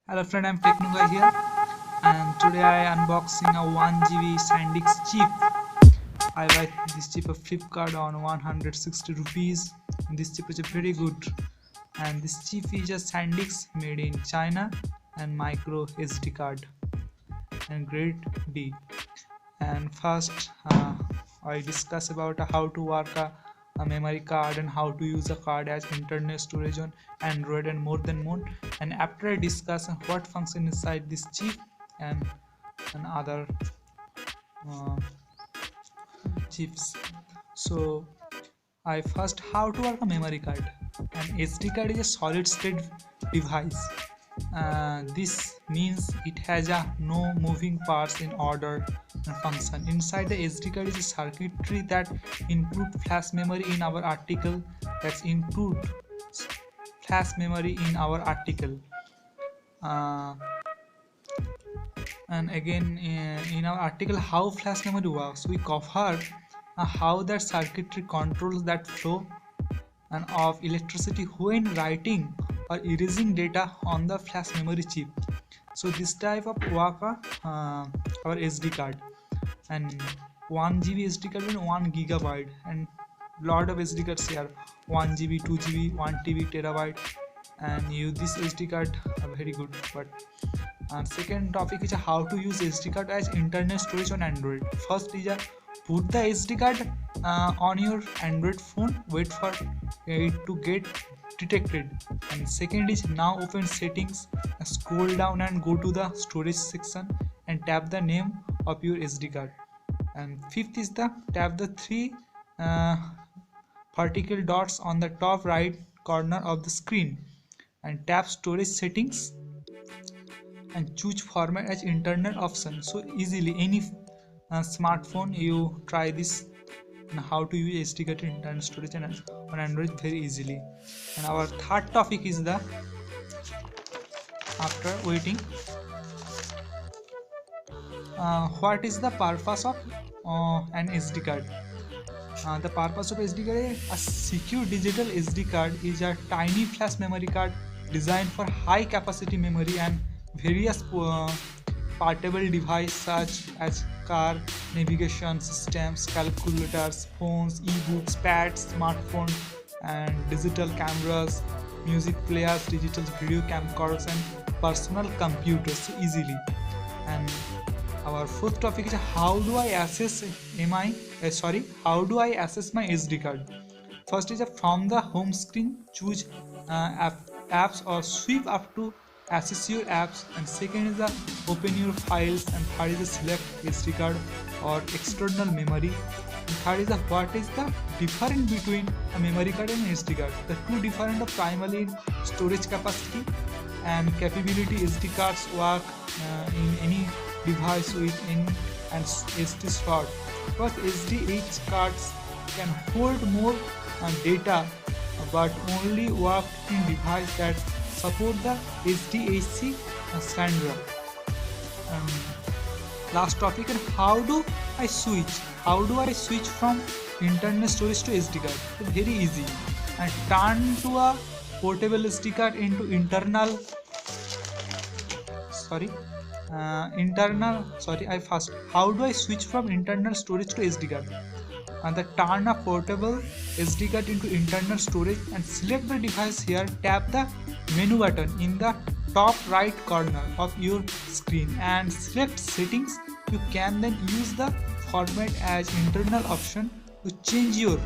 Hello friend, I'm Technoguy here, and today I unboxing a 1 GB SanDisk chip. I buy this chip of Flipkart on 160 rupees. This chip is very good, and this chip is a SanDisk made in China and micro SD card and grade B. And first, I discuss about how to work a memory card and how to use a card as internal storage on Android and more than more. And after I discuss what function inside this chip and other uh, chips. So I first how to work a memory card. An SD card is a solid state device. This means it has a no moving parts in order and function. Inside the SD card is a circuitry that include flash memory in our article. That's include flash memory in our article. Uh, and again in our article how flash memory works, we cover how that circuitry controls that flow and of electricity when writing or erasing data on the flash memory chip. So this type of work our SD card, and 1 GB SD card and 1 GB, and lot of SD cards here, 1 GB, 2 GB, 1 TB, terabyte, and you this SD card are very good. But second topic is how to use SD card as internal storage on Android. First is put the SD card on your Android phone, wait for it to get detected. And second is now open settings, scroll down and go to the storage section and tap the name of your SD card. And fifth is the tap the three uh, vertical dots on the top right corner of the screen and tap storage settings and choose format as internal option. So easily any smartphone you try this and how to use SD card internal storage and on Android very easily. And our third topic is the after waiting what is the purpose of an SD card. The purpose of SD card is a secure digital SD card is a tiny flash memory card designed for high capacity memory and various portable devices such as car navigation systems, calculators, phones, e-books, pads, smartphone, and digital cameras, music players, digital video camcorders, and personal computers so easily. And our fourth topic is how do I access how do I access my SD card. First is from the home screen choose apps or sweep up to access your apps, and second is open your files, and third is select SD card or external memory, and third is what is the difference between a memory card and SD card. The two different are primarily in storage capacity and capability. SD cards work in any device with N and SD slot, because SDH cards can hold more data but only work in device that support the SDHC standard. Um, Last topic, and how do I switch? How do I switch from internal storage to SD card? It's very easy. And turn to a portable SD card into internal sorry internal sorry I first how do I switch from internal storage to SD card. And the turn a portable SD card into internal storage and select the device here, tap the menu button in the top right corner of your screen and select settings. You can then use the format as internal option to change your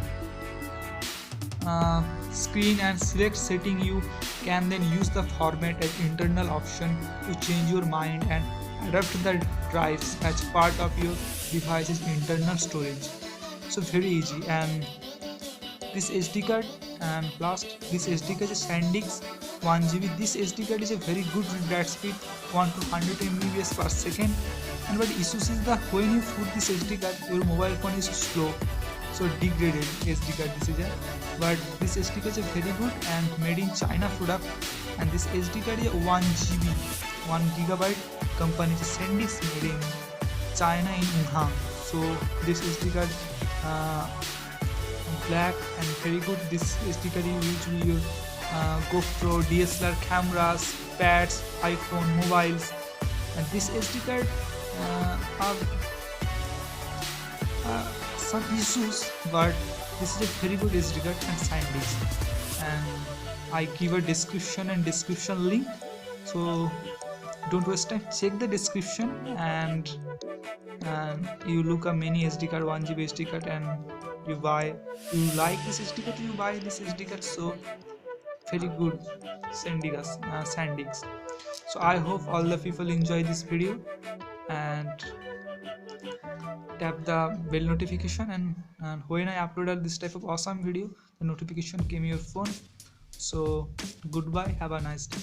screen and select setting. You can then use the format as internal option to change your mind and adapt the drives as part of your device's internal storage. So very easy. And this SD card, and last this SD card is SanDisk 1 GB. This SD card is a very good with that speed 1 to 100 Mbps per second. And what issues is that when you put this SD card, your mobile phone is slow, so degraded SD card this is a, but this SD card is very good and made in China product. And this SD card is 1 GB 1 GB company is SanDisk made in China in Wuhan. So this SD card black and very good. This SD card you use with your GoPro DSLR cameras iPads, iPhone, mobiles, and this SD card have some issues, but this is a very good SD card and SanDisk. And I give a description and description link, so don't waste time. Check the description and you look a mini SD card, 1 GB SD card, and you like this SD card, you buy this SD card. So very good SanDisk. So I hope all the people enjoy this video, and tap the bell notification, and when I upload this type of awesome video, the notification came your phone. So goodbye, have a nice day.